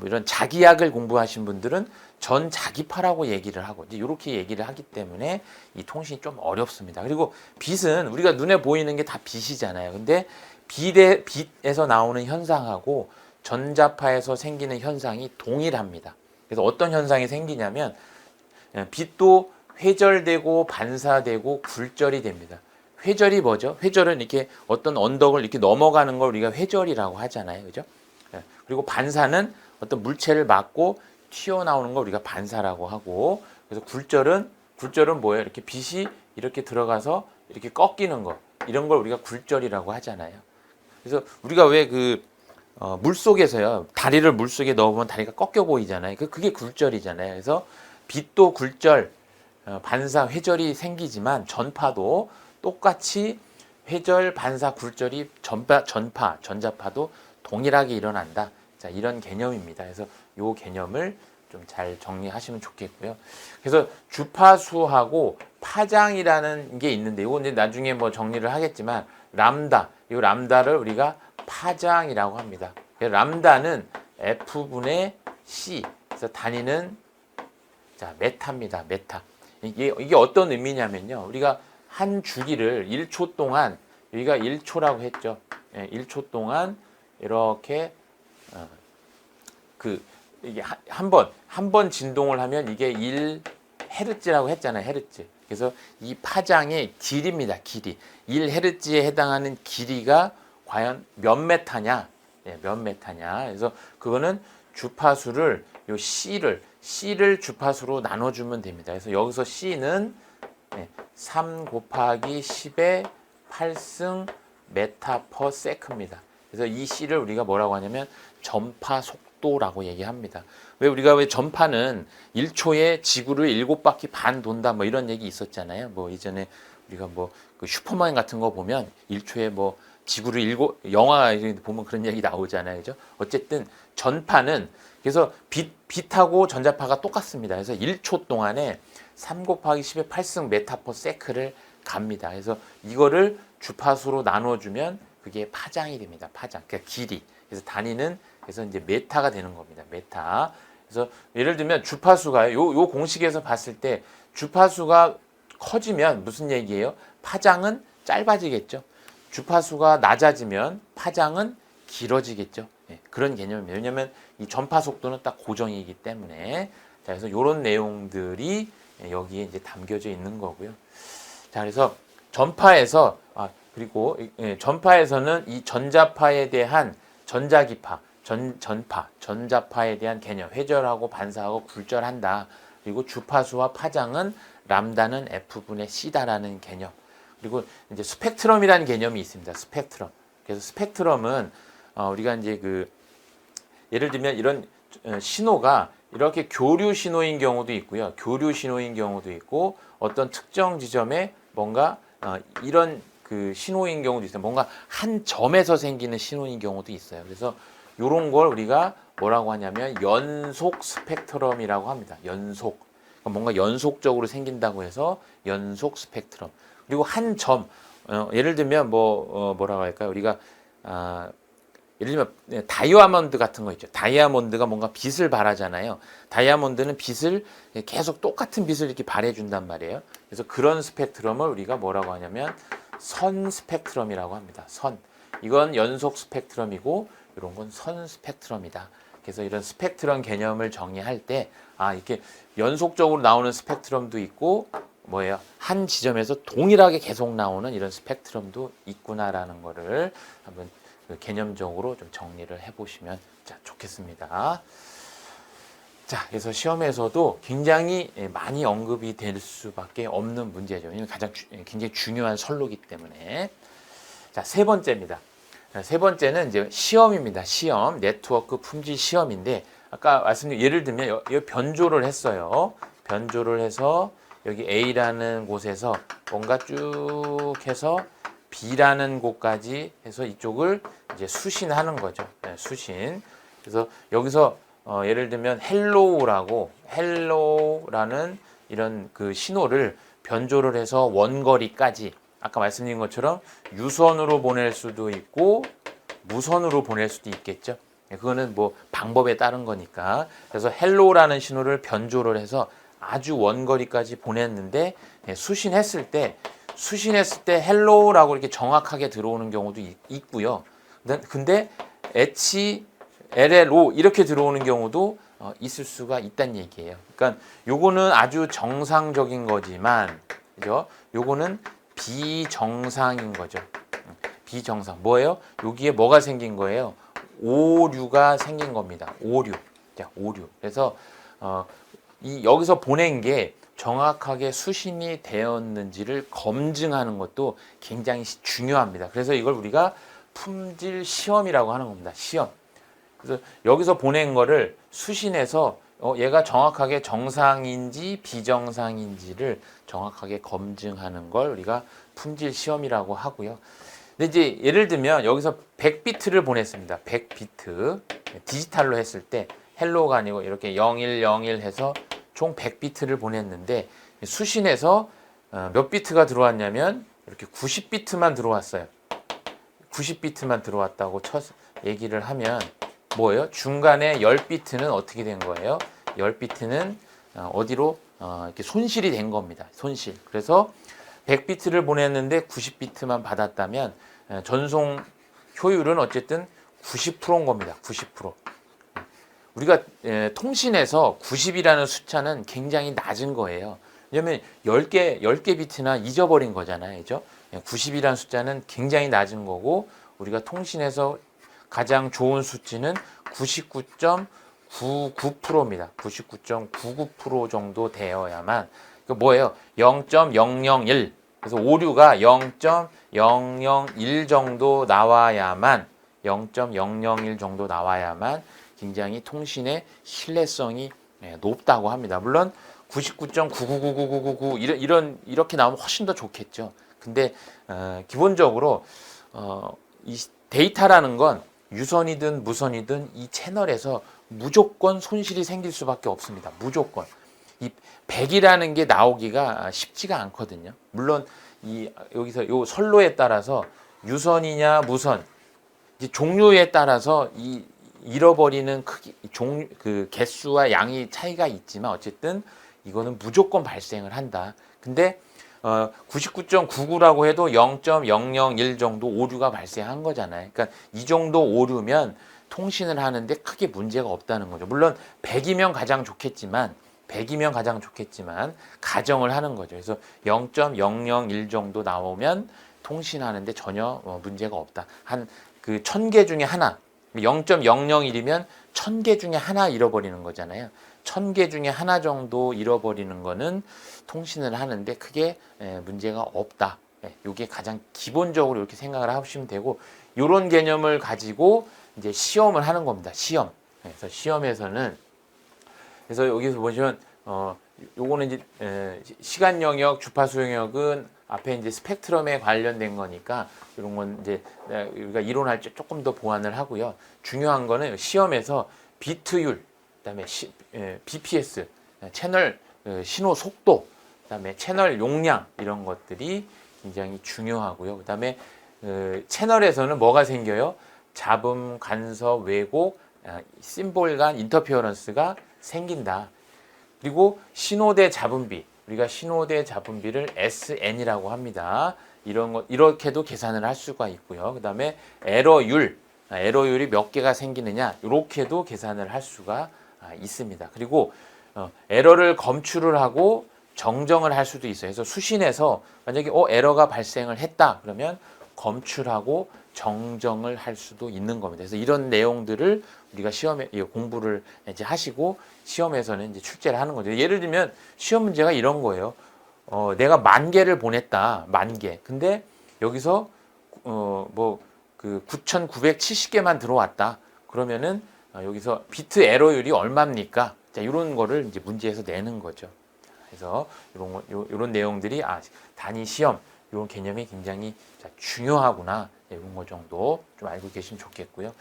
이런 자기약을 공부하신 분들은 전자기파라고 얘기를 하고 이제 이렇게 얘기를 하기 때문에 이 통신이 좀 어렵습니다. 그리고 빛은 우리가 눈에 보이는 게 다 빛이잖아요. 근데 빛에서 나오는 현상하고 전자파에서 생기는 현상이 동일합니다. 그래서 어떤 현상이 생기냐면 빛도 회절되고 반사되고 굴절이 됩니다. 회절이 뭐죠? 회절은 이렇게 어떤 언덕을 이렇게 넘어가는 걸 우리가 회절이라고 하잖아요. 그죠? 그리고 반사는 어떤 물체를 맞고 튀어나오는 걸 우리가 반사라고 하고, 그래서 굴절은 뭐예요? 이렇게 빛이 이렇게 들어가서 이렇게 꺾이는 거, 이런 걸 우리가 굴절이라고 하잖아요. 그래서 우리가 왜 물속에서요, 다리를 물속에 넣어보면 다리가 꺾여 보이잖아요. 그게 굴절이잖아요. 그래서 빛도 굴절, 반사, 회절이 생기지만 전파도 똑같이 회절, 반사, 굴절이 전자파도 동일하게 일어난다. 자, 이런 개념입니다. 그래서 이 개념을 좀 잘 정리하시면 좋겠고요. 그래서 주파수하고 파장이라는 게 있는데, 이건 이제 나중에 뭐 정리를 하겠지만, 이 람다를 우리가 파장이라고 합니다. 람다는 F분의 C, 그래서 단위는 자, 메타입니다. 메타. 이게 어떤 의미냐면요. 우리가 한 주기를 1초 동안, 여기가 1초라고 했죠. 1초 동안 이렇게 이게 한 번 진동을 하면 이게 1헤르츠라고 했잖아요. 헤르츠. 그래서 이 파장의 길이입니다. 길이. 1헤르츠에 해당하는 길이가 과연 몇 메타냐? 몇 메타냐? 그래서 그거는 주파수를 요 C를 주파수로 나눠주면 됩니다. 그래서 여기서 C는 3 곱하기 10의 8승 메타 퍼 세크입니다. 그래서 이 C를 우리가 뭐라고 하냐면 전파 속도라고 얘기합니다. 우리가 전파는 1초에 지구를 7바퀴 반 돈다 뭐 이런 얘기 있었잖아요. 뭐 이전에 우리가 그 슈퍼맨 같은 거 보면 1초에 뭐 지구를 영화 보면 그런 얘기 나오잖아요. 그죠? 어쨌든 전파는 그래서 빛하고 전자파가 똑같습니다. 그래서 1초 동안에 3 곱하기 10의 8승 메타 퍼 세크를 갑니다. 그래서 이거를 주파수로 나눠주면 그게 파장이 됩니다. 파장. 그러니까 길이. 그래서 단위는 그래서 이제 메타가 되는 겁니다. 메타. 그래서 예를 들면 주파수가 요 공식에서 봤을 때 주파수가 커지면 무슨 얘기예요? 파장은 짧아지겠죠. 주파수가 낮아지면 파장은 길어지겠죠. 그런 개념입니다. 왜냐하면 이 전파 속도는 딱 고정이기 때문에. 자, 그래서 이런 내용들이 여기에 이제 담겨져 있는 거고요. 자, 그래서 전파에서는 이 전자파에 대한 전자기파, 전자파에 대한 개념, 회절하고 반사하고 굴절한다. 그리고 주파수와 파장은 람다는 F분의 C다라는 개념. 그리고 이제 스펙트럼이라는 개념이 있습니다. 스펙트럼. 그래서 스펙트럼은 우리가 이제 예를 들면 이런 신호가 이렇게 교류 신호인 경우도 있고요. 교류 신호인 경우도 있고 어떤 특정 지점에 뭔가 이런 신호인 경우도 있어요. 뭔가 한 점에서 생기는 신호인 경우도 있어요. 그래서 이런 걸 우리가 뭐라고 하냐면 연속 스펙트럼이라고 합니다. 연속. 그러니까 뭔가 연속적으로 생긴다고 해서 연속 스펙트럼. 그리고 한 점, 예를 들면 뭐라고 할까요? 우리가 예를 들면 다이아몬드 같은 거 있죠. 다이아몬드가 뭔가 빛을 발하잖아요. 다이아몬드는 빛을 계속 똑같은 빛을 이렇게 발해준단 말이에요. 그래서 그런 스펙트럼을 우리가 뭐라고 하냐면 선 스펙트럼이라고 합니다. 선. 이건 연속 스펙트럼이고 이런 건 선 스펙트럼이다. 그래서 이런 스펙트럼 개념을 정의할 때 이렇게 연속적으로 나오는 스펙트럼도 있고 한 지점에서 동일하게 계속 나오는 이런 스펙트럼도 있구나라는 거를 한번 개념적으로 좀 정리를 해보시면 좋겠습니다. 자, 그래서 시험에서도 굉장히 많이 언급이 될 수밖에 없는 문제죠. 이건 굉장히 중요한 설로기 때문에. 자, 세 번째입니다. 세 번째는 이제 시험입니다. 시험, 네트워크 품질 시험인데, 아까 말씀드린 예를 들면 여기 변조를 했어요. 변조를 해서 여기 A라는 곳에서 뭔가 쭉 해서 B라는 곳까지 해서 이쪽을 이제 수신하는 거죠. 수신. 그래서 여기서 예를 들면 헬로우라는 이런 신호를 변조를 해서 원거리까지 아까 말씀드린 것처럼 유선으로 보낼 수도 있고 무선으로 보낼 수도 있겠죠. 그거는 방법에 따른 거니까. 그래서 헬로우라는 신호를 변조를 해서 아주 원거리까지 보냈는데 수신했을 때 헬로우라고 이렇게 정확하게 들어오는 경우도 있고요. 근데 HLLO 이렇게 들어오는 경우도 있을 수가 있다는 얘기예요. 그러니까 요거는 아주 정상적인 거지만, 그죠? 요거는 비정상인 거죠. 비정상. 뭐예요? 여기에 뭐가 생긴 거예요? 오류가 생긴 겁니다. 오류. 자, 오류. 그래서 여기서 보낸 게 정확하게 수신이 되었는지를 검증하는 것도 굉장히 중요합니다. 그래서 이걸 우리가 품질 시험이라고 하는 겁니다. 시험. 그래서 여기서 보낸 거를 수신해서 얘가 정확하게 정상인지 비정상인지를 정확하게 검증하는 걸 우리가 품질 시험이라고 하고요. 근데 이제 예를 들면 여기서 100비트를 보냈습니다. 100비트. 디지털로 했을 때 헬로가 아니고 이렇게 0101 해서 총 100비트를 보냈는데 수신해서 몇 비트가 들어왔냐면 이렇게 90비트만 들어왔어요. 90비트만 들어왔다고 얘기를 하면 뭐예요? 중간에 10비트는 어떻게 된 거예요? 10비트는 어디로 이렇게 손실이 된 겁니다. 손실. 그래서 100비트를 보냈는데 90비트만 받았다면 전송 효율은 어쨌든 90%인 겁니다. 90%. 우리가 통신에서 90이라는 숫자는 굉장히 낮은 거예요. 왜냐하면 10개 비트나 잊어버린 거잖아요. 그죠? 90이라는 숫자는 굉장히 낮은 거고 우리가 통신에서 가장 좋은 수치는 99.99%입니다. 99.99% 정도 되어야만 그 뭐예요? 0.001 그래서 오류가 0.001 정도 나와야만 0.001 정도 나와야만 굉장히 통신의 신뢰성이 높다고 합니다. 물론 99.9999999 이렇게 나오면 훨씬 더 좋겠죠. 근데 기본적으로 이 데이터라는 건 유선이든 무선이든 이 채널에서 무조건 손실이 생길 수밖에 없습니다. 무조건. 이 100이라는 게 나오기가 쉽지가 않거든요. 물론 여기서 요 선로에 따라서 유선이냐 무선 이제 종류에 따라서 잃어버리는 그 개수와 양이 차이가 있지만 어쨌든 이거는 무조건 발생을 한다. 근데 99.99라고 해도 0.001 정도 오류가 발생한 거잖아요. 그러니까 이 정도 오류면 통신을 하는데 크게 문제가 없다는 거죠. 물론 100이면 가장 좋겠지만 가정을 하는 거죠. 그래서 0.001 정도 나오면 통신하는데 전혀 문제가 없다. 한 그 1000개 중에 하나 0.001이면 1000개 중에 하나 잃어버리는 거잖아요. 1000개 중에 하나 정도 잃어버리는 거는 통신을 하는데 크게 문제가 없다. 이게 가장 기본적으로 이렇게 생각을 하시면 되고 이런 개념을 가지고 이제 시험을 하는 겁니다. 시험. 그래서 시험에서는 그래서 여기서 보시면 요거는 이제 시간 영역, 주파수 영역은 앞에 이제 스펙트럼에 관련된 거니까 이런 건 이제 우리가 이론할 때 조금 더 보완을 하고요. 중요한 거는 시험에서 비트율, 그다음에 BPS, 채널 신호 속도, 그다음에 채널 용량 이런 것들이 굉장히 중요하고요. 그다음에 채널에서는 뭐가 생겨요? 잡음, 간섭, 왜곡, 심볼 간 인터피어런스가 생긴다. 그리고 신호대 잡음비, 우리가 신호대 잡음비를 SN이라고 합니다. 이렇게도 계산을 할 수가 있고요. 그 다음에 에러율이 몇 개가 생기느냐, 이렇게도 계산을 할 수가 있습니다. 그리고 에러를 검출을 하고 정정을 할 수도 있어요. 그래서 수신에서 만약에 에러가 발생을 했다 그러면 검출하고 정정을 할 수도 있는 겁니다. 그래서 이런 내용들을 우리가 시험에 공부를 이제 하시고 시험에서는 이제 출제를 하는 거죠. 예를 들면 시험 문제가 이런 거예요. 내가 10,000개를 보냈다. 10,000개. 근데 여기서 그 9,970개만 들어왔다. 그러면은 여기서 비트 에러율이 얼마입니까? 자, 이런 거를 이제 문제에서 내는 거죠. 그래서 이런 내용들이 단위 시험 이런 개념이 굉장히 중요하구나. 이런 거 정도 좀 알고 계시면 좋겠고요.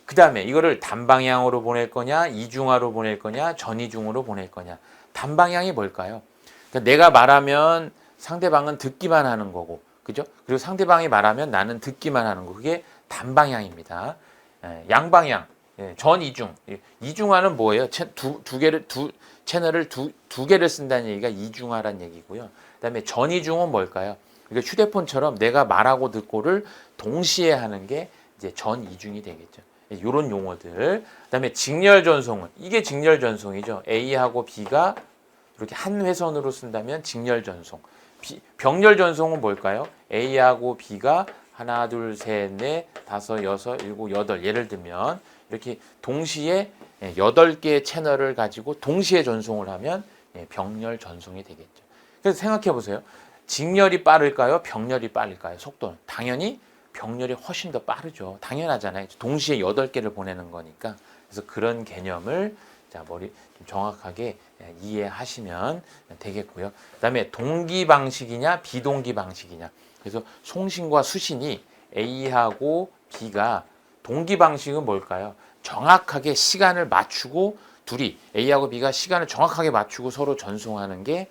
그 다음에 이거를 단방향으로 보낼 거냐, 이중화로 보낼 거냐, 전이중으로 보낼 거냐. 단방향이 뭘까요? 그러니까 내가 말하면 상대방은 듣기만 하는 거고, 그죠? 그리고 상대방이 말하면 나는 듣기만 하는 거. 그게 단방향입니다. 양방향, 전이중. 이중화는 뭐예요? 채널을 두 개를 쓴다는 얘기가 이중화란 얘기고요. 그다음에 전이중은 뭘까요? 그러니까 휴대폰처럼 내가 말하고 듣고를 동시에 하는 게 이제 전이중이 되겠죠. 이런 용어들. 그다음에 직렬 전송은 이게 직렬 전송이죠. A하고 B가 이렇게 한 회선으로 쓴다면 직렬 전송. 병렬 전송은 뭘까요? A하고 B가 하나, 둘, 셋, 넷, 다섯, 여섯, 일곱, 여덟. 예를 들면 이렇게 동시에 8개의 채널을 가지고 동시에 전송을 하면 병렬 전송이 되겠죠. 그래서 생각해 보세요. 직렬이 빠를까요? 병렬이 빠를까요? 속도는. 당연히 병렬이 훨씬 더 빠르죠. 당연하잖아요. 동시에 8개를 보내는 거니까. 그래서 그런 개념을 자, 좀 정확하게 이해하시면 되겠고요. 그다음에 동기 방식이냐 비동기 방식이냐. 그래서 송신과 수신이 A하고 B가 동기 방식은 뭘까요? 정확하게 시간을 맞추고 둘이 A하고 B가 시간을 정확하게 맞추고 서로 전송하는 게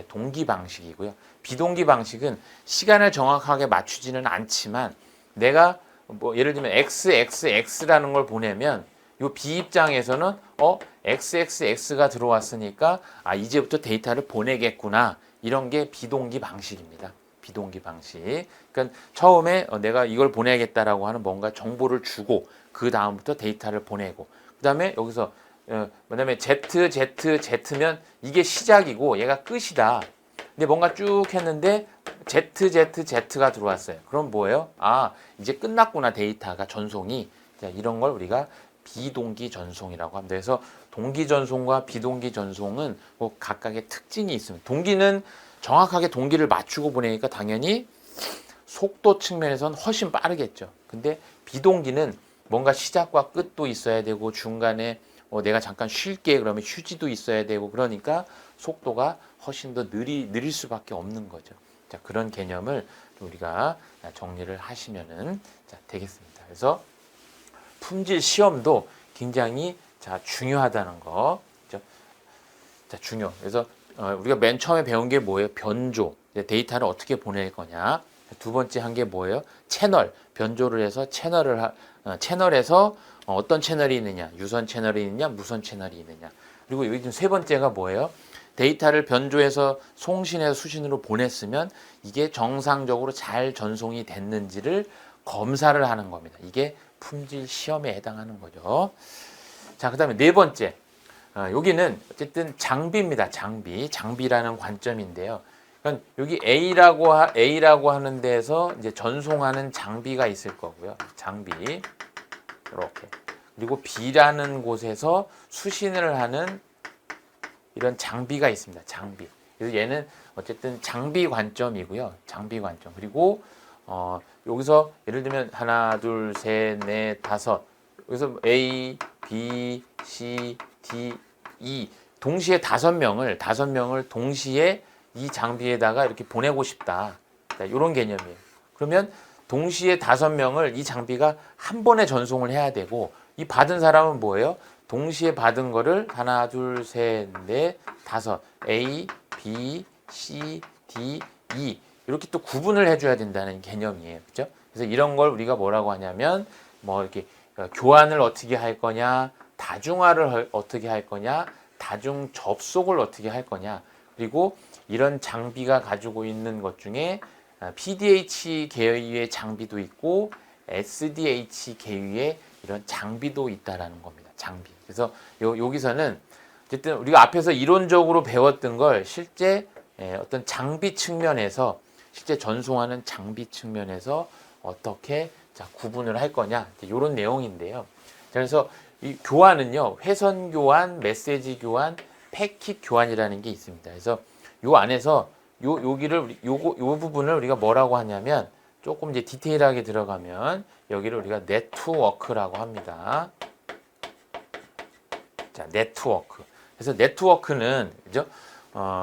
동기 방식이고요. 비동기 방식은 시간을 정확하게 맞추지는 않지만 내가 뭐 예를 들면 XXX라는 걸 보내면 요 B 입장에서는 XXX가 들어왔으니까 이제부터 데이터를 보내겠구나. 이런 게 비동기 방식입니다. 비동기 방식. 그러니까 처음에 내가 이걸 보내겠다라고 하는 뭔가 정보를 주고 그 다음부터 데이터를 보내고 그다음에 여기서 그다음에 Z면 이게 시작이고 얘가 끝이다. 근데 뭔가 쭉 했는데 ZZZ가 들어왔어요. 그럼 뭐예요? 이제 끝났구나 데이터가 전송이. 자, 이런 걸 우리가 비동기 전송이라고 합니다. 그래서 동기 전송과 비동기 전송은 뭐 각각의 특징이 있습니다. 동기는 정확하게 동기를 맞추고 보내니까 당연히 속도 측면에서는 훨씬 빠르겠죠. 근데 비동기는 뭔가 시작과 끝도 있어야 되고 중간에 내가 잠깐 쉴게 그러면 휴지도 있어야 되고 그러니까 속도가 훨씬 더 느릴 수밖에 없는 거죠. 자, 그런 개념을 우리가 정리를 하시면은 되겠습니다. 그래서 품질 시험도 굉장히 중요하다는 거. 그렇죠? 중요. 그래서 우리가 맨 처음에 배운 게 뭐예요? 변조. 데이터를 어떻게 보낼 거냐. 두 번째 한 게 뭐예요? 채널. 변조를 해서 채널에서 어떤 채널이 있느냐. 유선 채널이 있느냐, 무선 채널이 있느냐. 그리고 여기 세 번째가 뭐예요? 데이터를 변조해서 송신해서 수신으로 보냈으면 이게 정상적으로 잘 전송이 됐는지를 검사를 하는 겁니다. 이게 품질 시험에 해당하는 거죠. 자, 그 다음에 네 번째. 여기는 어쨌든 장비입니다. 장비라는 관점인데요. 그러니까 여기 A라고 하는 데서 이제 전송하는 장비가 있을 거고요. 장비. 이렇게. 그리고 B라는 곳에서 수신을 하는 이런 장비가 있습니다. 장비. 그래서 얘는 어쨌든 장비 관점이고요. 장비 관점. 그리고 여기서 예를 들면 하나, 둘, 셋, 넷, 다섯. 여기서 A, B, C, D, E 동시에 다섯 명을 동시에 이 장비에다가 이렇게 보내고 싶다. 이런 개념이에요. 그러면 동시에 5명을 이 장비가 한 번에 전송을 해야 되고 이 받은 사람은 뭐예요? 동시에 받은 거를 하나, 둘, 셋, 넷, 다섯 A, B, C, D, E 이렇게 또 구분을 해줘야 된다는 개념이에요. 그렇죠? 그래서 이런 걸 우리가 뭐라고 하냐면 뭐 이렇게 교환을 어떻게 할 거냐, 다중화를 어떻게 할 거냐, 다중 접속을 어떻게 할 거냐, 그리고 이런 장비가 가지고 있는 것 중에 PDH 계열의 장비도 있고 SDH 계열의 이런 장비도 있다라는 겁니다. 장비. 그래서 여기서는 어쨌든 우리가 앞에서 이론적으로 배웠던 걸 실제 어떤 장비 측면에서 실제 전송하는 장비 측면에서 어떻게 구분을 할 거냐 이런 내용인데요. 그래서 이 교환은요 회선 교환, 메시지 교환, 패킷 교환이라는 게 있습니다. 그래서 요 안에서 요 부분을 우리가 뭐라고 하냐면 조금 이제 디테일하게 들어가면 여기를 우리가 네트워크라고 합니다. 자, 네트워크. 그래서 네트워크는 그죠?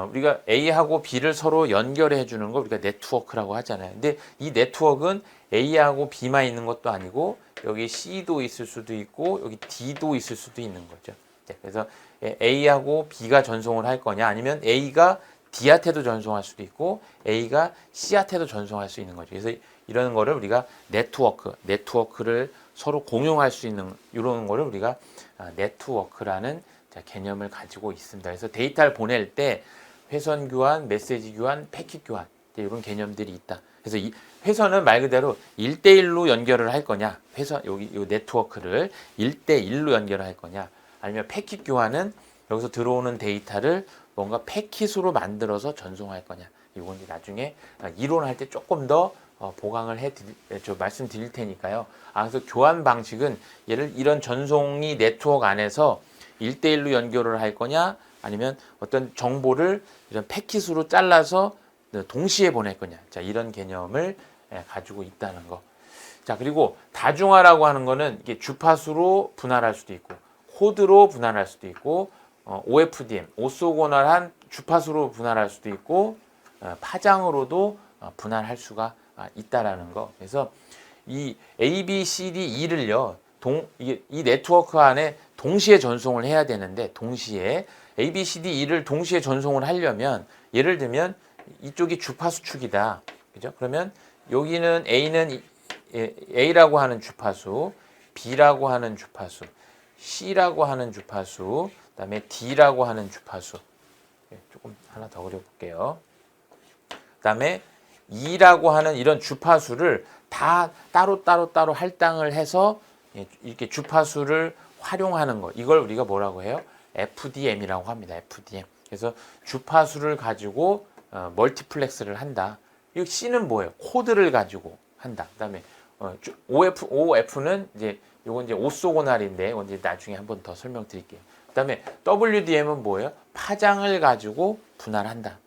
우리가 A하고 B를 서로 연결해 주는 걸 우리가 네트워크라고 하잖아요. 근데 이 네트워크는 A하고 B만 있는 것도 아니고 여기 C도 있을 수도 있고 여기 D도 있을 수도 있는 거죠. 그래서 A하고 B가 전송을 할 거냐 아니면 A가 D한테도 전송할 수도 있고 A가 C한테도 전송할 수 있는 거죠. 그래서 이런 거를 우리가 네트워크를 서로 공용할 수 있는 이런 거를 우리가 네트워크라는 개념을 가지고 있습니다. 그래서 데이터를 보낼 때 회선 교환, 메시지 교환, 패킷 교환 이런 개념들이 있다. 그래서 이 회선은 말 그대로 1대1로 연결을 할 거냐, 회선 여기 이 네트워크를 1대1로 연결을 할 거냐, 아니면 패킷 교환은 여기서 들어오는 데이터를 뭔가 패킷으로 만들어서 전송할 거냐. 이건 이제 나중에 이론할 때 조금 더 보강을 말씀드릴 테니까요. 그래서 교환 방식은 이런 전송이 네트워크 안에서 1대1로 연결을 할 거냐, 아니면 어떤 정보를 이런 패킷으로 잘라서 동시에 보낼 거냐. 자, 이런 개념을 가지고 있다는 거. 자, 그리고 다중화라고 하는 거는 이게 주파수로 분할할 수도 있고, 코드로 분할할 수도 있고, OFDM, 오소고널한 주파수로 분할할 수도 있고, 파장으로도 분할할 수가 있다라는 거. 그래서 이 A, B, C, D, E를요, 이 네트워크 안에 동시에 전송을 해야 되는데, 동시에 A, B, C, D, E를 동시에 전송을 하려면, 예를 들면 이쪽이 주파수 축이다. 그죠? 그러면 여기는 A라고 하는 주파수, B라고 하는 주파수, C라고 하는 주파수, 그다음에 D라고 하는 주파수. 조금 하나 더 그려볼게요. 그다음에 E라고 하는 이런 주파수를 다 따로 할당을 해서 이렇게 주파수를 활용하는 거. 이걸 우리가 뭐라고 해요? FDM이라고 합니다. FDM. 그래서 주파수를 가지고 멀티플렉스를 한다. 이 C는 뭐예요? 코드를 가지고 한다. 그다음에 OF는 이건 이제 오소고날인데 이건 이제 나중에 한번 더 설명드릴게요. 그다음에 WDM은 뭐예요? 파장을 가지고 분할한다.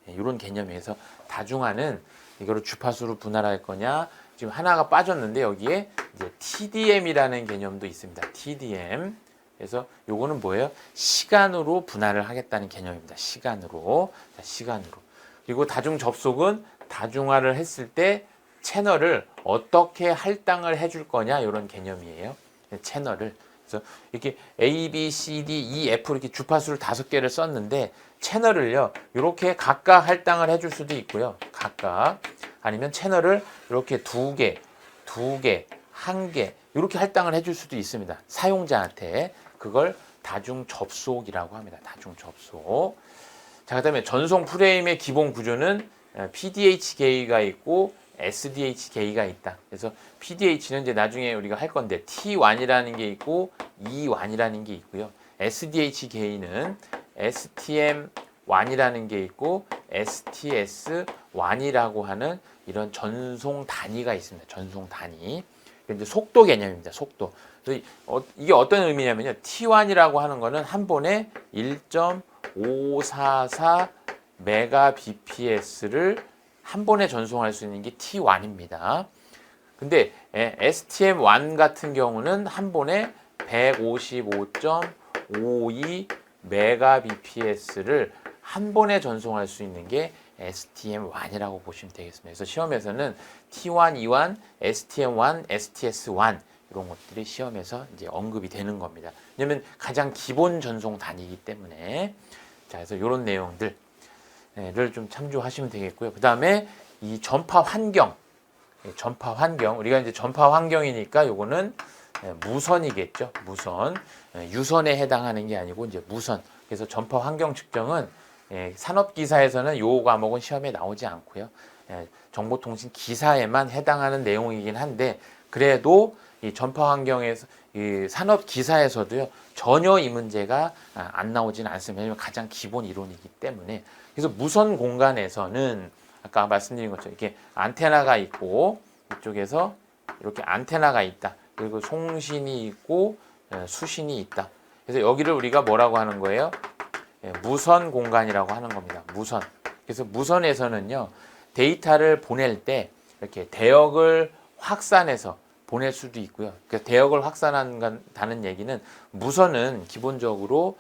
이런 개념에서 다중화는 이거를 주파수로 분할할 거냐? 지금 하나가 빠졌는데 여기에 이제 TDM이라는 개념도 있습니다. TDM. 그래서 요거는 뭐예요? 시간으로 분할을 하겠다는 개념입니다. 시간으로. 자, 시간으로. 그리고 다중 접속은 다중화를 했을 때 채널을 어떻게 할당을 해줄 거냐 이런 개념이에요. 채널을. 그래서 이렇게 A, B, C, D, E, F 이렇게 주파수를 5개를 썼는데 채널을요 이렇게 각각 할당을 해줄 수도 있고요. 각각 아니면 채널을 이렇게 2개, 1개 이렇게 할당을 해줄 수도 있습니다. 사용자한테. 그걸 다중 접속이라고 합니다. 다중 접속. 자, 그다음에 전송 프레임의 기본 구조는 PDH 게이가 있고 SDH 게이가 있다. 그래서 PDH는 이제 나중에 우리가 할 건데 T1이라는 게 있고 E1이라는 게 있고요. SDH 게이는 STM1이라는 게 있고 STS1이라고 하는 이런 전송 단위가 있습니다. 전송 단위. 이제 속도 개념입니다. 속도. 그래서 이게 어떤 의미냐면요. T1이라고 하는 거는 한 번에 1.544 메가bps를 한 번에 전송할 수 있는 게 T1입니다. 근데 STM1 같은 경우는 한 번에 155.52 메가bps를 한 번에 전송할 수 있는 게 STM1이라고 보시면 되겠습니다. 그래서 시험에서는 T1, E1, STM1, STS1 이런 것들이 시험에서 이제 언급이 되는 겁니다. 왜냐면 가장 기본 전송 단위이기 때문에. 자, 그래서 이런 내용들을 좀 참조하시면 되겠고요. 그 다음에 이 전파 환경, 우리가 이제 전파 환경이니까 요거는 무선이겠죠. 무선. 유선에 해당하는 게 아니고 이제 무선. 그래서 전파 환경 측정은 산업기사에서는 요 과목은 시험에 나오지 않고요. 정보통신 기사에만 해당하는 내용이긴 한데 그래도 이 전파 환경에서 이 산업기사에서도요 전혀 이 문제가 안 나오지는 않습니다. 왜냐하면 가장 기본 이론이기 때문에. 그래서 무선 공간에서는 아까 말씀드린 것처럼 이렇게 안테나가 있고 이쪽에서 이렇게 안테나가 있다. 그리고 송신이 있고 수신이 있다. 그래서 여기를 우리가 뭐라고 하는 거예요? 무선 공간이라고 하는 겁니다. 무선. 그래서 무선에서는요 데이터를 보낼 때 이렇게 대역을 확산해서 보낼 수도 있고요. 그래서 대역을 확산한다는 얘기는 무선은 기본적으로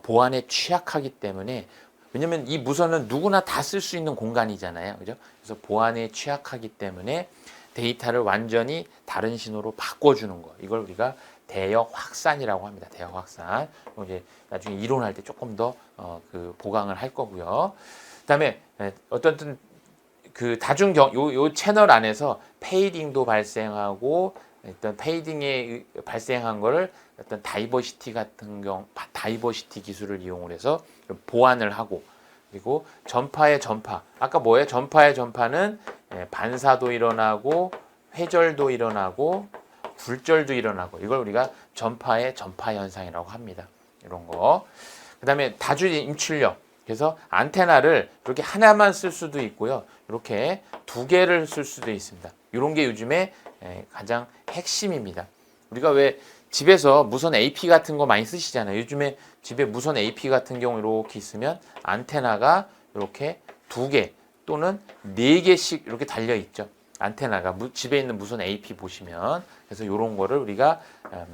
보안에 취약하기 때문에 왜냐면 이 무선은 누구나 다 쓸 수 있는 공간이잖아요. 그죠? 그래서 보안에 취약하기 때문에 데이터를 완전히 다른 신호로 바꿔주는 거. 이걸 우리가 대역 확산이라고 합니다. 대역 확산. 이제 나중에 이론할 때 조금 더 그 보강을 할 거고요. 그다음에 어떤 그 요 채널 안에서 페이딩도 발생하고 어떤 페이딩에 발생한 거를 어떤 다이버시티 같은 다이버시티 기술을 이용을 해서 보완을 하고 그리고 전파의 전파. 아까 뭐예요? 전파의 전파는 반사도 일어나고 회절도 일어나고 굴절도 일어나고 이걸 우리가 전파의 전파 현상이라고 합니다. 이런 거. 그다음에 다주 임출력. 그래서 안테나를 이렇게 하나만 쓸 수도 있고요. 이렇게 두 개를 쓸 수도 있습니다. 이런 게 요즘에 가장 핵심입니다. 우리가 왜 집에서 무선 AP 같은 거 많이 쓰시잖아요. 요즘에 집에 무선 AP 같은 경우 이렇게 있으면 안테나가 이렇게 두 개 또는 네 개씩 이렇게 달려 있죠. 안테나가 집에 있는 무선 AP 보시면 그래서 이런 거를 우리가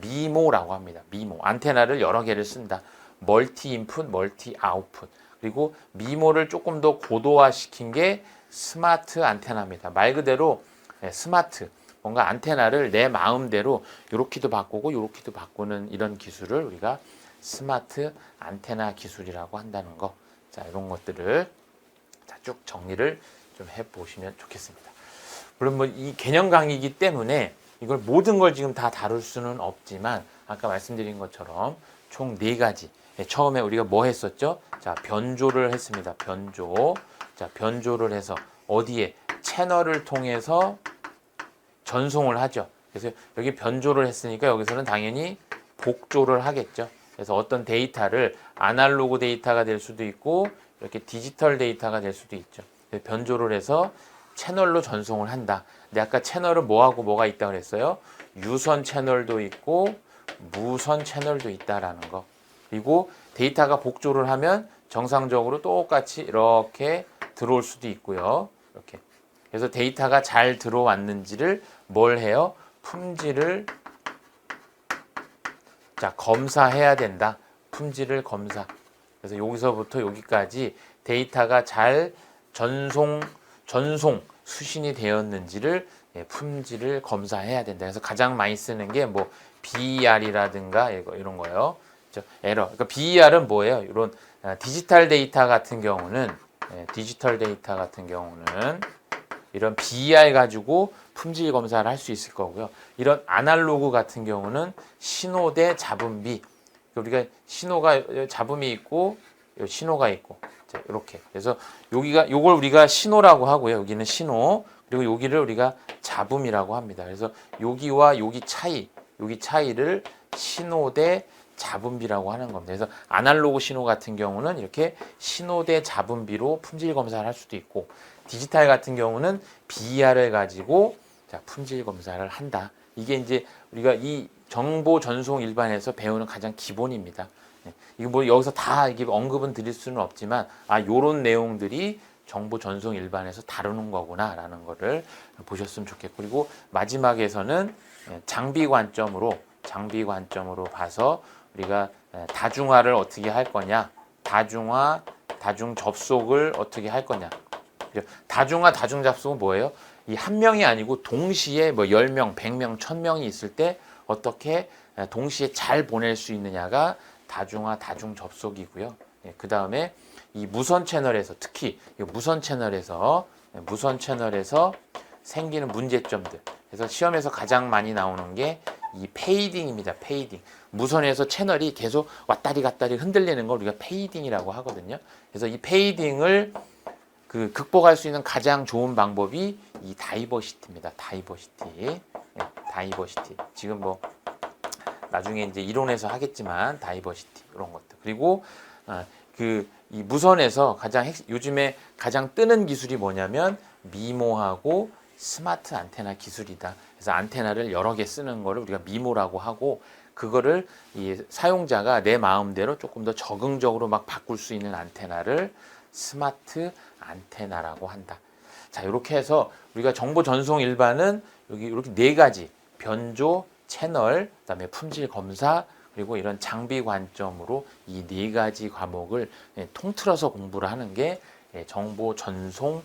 미모라고 합니다. 미모. 안테나를 여러 개를 쓴다. 멀티 인풋, 멀티 아웃풋. 그리고 미모를 조금 더 고도화시킨 게 스마트 안테나입니다. 말 그대로 스마트. 뭔가 안테나를 내 마음대로 요렇게도 바꾸고 요렇게도 바꾸는 이런 기술을 우리가 스마트 안테나 기술이라고 한다는 거. 자, 이런 것들을 쭉 정리를 좀 해보시면 좋겠습니다. 물론 뭐 이 개념 강의이기 때문에 이걸 모든 걸 지금 다 다룰 수는 없지만 아까 말씀드린 것처럼 총 4가지. 처음에 우리가 뭐 했었죠? 자, 변조를 했습니다. 변조. 자, 변조를 해서 어디에? 채널을 통해서 전송을 하죠. 그래서 여기 변조를 했으니까 여기서는 당연히 복조를 하겠죠. 그래서 어떤 데이터를 아날로그 데이터가 될 수도 있고 이렇게 디지털 데이터가 될 수도 있죠. 변조를 해서 채널로 전송을 한다. 근데 아까 채널은 뭐하고 뭐가 있다고 그랬어요? 유선 채널도 있고 무선 채널도 있다라는 거. 그리고 데이터가 복조를 하면 정상적으로 똑같이 이렇게 들어올 수도 있고요. 이렇게. 그래서 데이터가 잘 들어왔는지를 뭘 해요? 품질을 자, 검사해야 된다. 품질을 검사. 그래서 여기서부터 여기까지 데이터가 잘 전송 수신이 되었는지를 품질을 검사해야 된다. 그래서 가장 많이 쓰는 게 뭐 BER이라든가 이런 거요. 에러. 그러니까 BER은 뭐예요? 이런 디지털 데이터 같은 경우는 이런 BER 가지고 품질 검사를 할 수 있을 거고요. 이런 아날로그 같은 경우는 신호 대 잡음비. 우리가 신호가 잡음이 있고 신호가 있고 이렇게. 그래서 요걸 우리가 신호라고 하고요. 여기는 신호. 그리고 여기를 우리가 잡음이라고 합니다. 그래서 여기와 여기 차이를 신호 대 잡음비라고 하는 겁니다. 그래서 아날로그 신호 같은 경우는 이렇게 신호 대 잡음비로 품질 검사를 할 수도 있고 디지털 같은 경우는 BER을 가지고 자, 품질 검사를 한다. 이게 이제 우리가 이 정보 전송 일반에서 배우는 가장 기본입니다. 이거 뭐 여기서 다 이게 언급은 드릴 수는 없지만 요런 내용들이 정보 전송 일반에서 다루는 거구나라는 거를 보셨으면 좋겠고 그리고 마지막에서는 장비 관점으로 봐서 우리가 다중화를 어떻게 할 거냐, 다중 접속을 어떻게 할 거냐. 다중화, 다중 접속은 뭐예요? 이 한 명이 아니고 동시에 뭐 10명, 100명, 1000명이 있을 때 어떻게 동시에 잘 보낼 수 있느냐가 다중화, 다중 접속이고요. 그 다음에 이 무선 채널에서 특히 무선 채널에서 생기는 문제점들. 그래서 시험에서 가장 많이 나오는 게 이 페이딩입니다. 페이딩. 무선에서 채널이 계속 왔다리 갔다리 흔들리는 걸 우리가 페이딩이라고 하거든요. 그래서 이 페이딩을 극복할 수 있는 가장 좋은 방법이 이 다이버시티입니다. 다이버시티. 지금 뭐 나중에 이제 이론에서 하겠지만 다이버시티 이런 것들. 그리고 이 무선에서 요즘에 가장 뜨는 기술이 뭐냐면 미모하고 스마트 안테나 기술이다. 그래서 안테나를 여러 개 쓰는 거를 우리가 미모라고 하고 그거를 이 사용자가 내 마음대로 조금 더 적응적으로 막 바꿀 수 있는 안테나를 스마트 안테나라고 한다. 자, 이렇게 해서 우리가 정보 전송 일반은 여기 이렇게 4가지 변조, 채널, 그다음에 품질 검사 그리고 이런 장비 관점으로 이 4가지 과목을 통틀어서 공부를 하는 게 정보 전송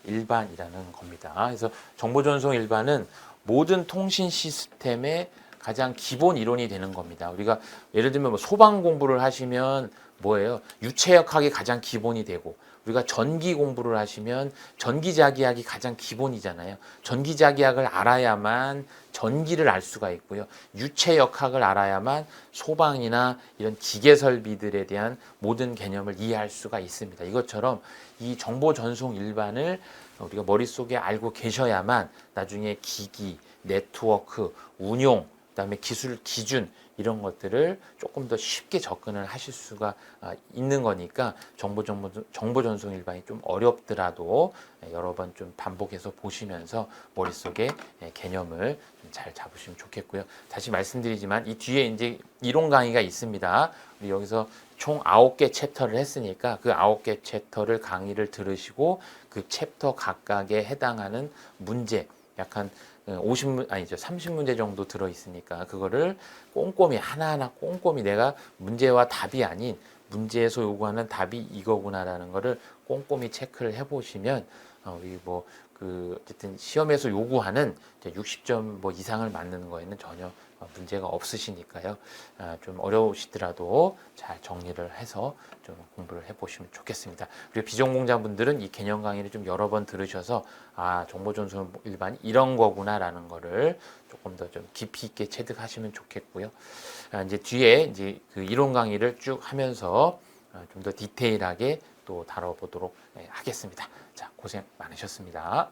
일반이라는 겁니다. 그래서 정보 전송 일반은 모든 통신 시스템의 가장 기본 이론이 되는 겁니다. 우리가 예를 들면 뭐 소방 공부를 하시면 뭐예요? 유체역학이 가장 기본이 되고 우리가 전기 공부를 하시면 전기자기학이 가장 기본이잖아요. 전기자기학을 알아야만 전기를 알 수가 있고요. 유체역학을 알아야만 소방이나 이런 기계 설비들에 대한 모든 개념을 이해할 수가 있습니다. 이것처럼 이 정보 전송 일반을 우리가 머릿속에 알고 계셔야만 나중에 기기, 네트워크, 운용, 그다음에 기술 기준 이런 것들을 조금 더 쉽게 접근을 하실 수가 있는 거니까 정보 전송 일반이 좀 어렵더라도 여러 번 좀 반복해서 보시면서 머릿속에 개념을 잘 잡으시면 좋겠고요. 다시 말씀드리지만 이 뒤에 이제 이론 강의가 있습니다. 우리 여기서 총 9개 챕터를 했으니까 그 9개 챕터를 강의를 들으시고 그 챕터 각각에 해당하는 문제 약한 30문제 정도 들어 있으니까 그거를 꼼꼼히 하나하나 꼼꼼히 내가 문제와 답이 아닌 문제에서 요구하는 답이 이거구나라는 거를 꼼꼼히 체크를 해보시면 우리 어쨌든 시험에서 요구하는 60점 뭐 이상을 맞는 거에는 전혀 문제가 없으시니까요. 좀 어려우시더라도 잘 정리를 해서 좀 공부를 해보시면 좋겠습니다. 그리고 비전공자분들은 이 개념 강의를 좀 여러 번 들으셔서 정보전송 일반 이런 거구나라는 거를 조금 더 좀 깊이 있게 체득하시면 좋겠고요. 이제 뒤에 이제 그 이론 강의를 쭉 하면서 좀 더 디테일하게 또 다뤄보도록 하겠습니다. 자, 고생 많으셨습니다.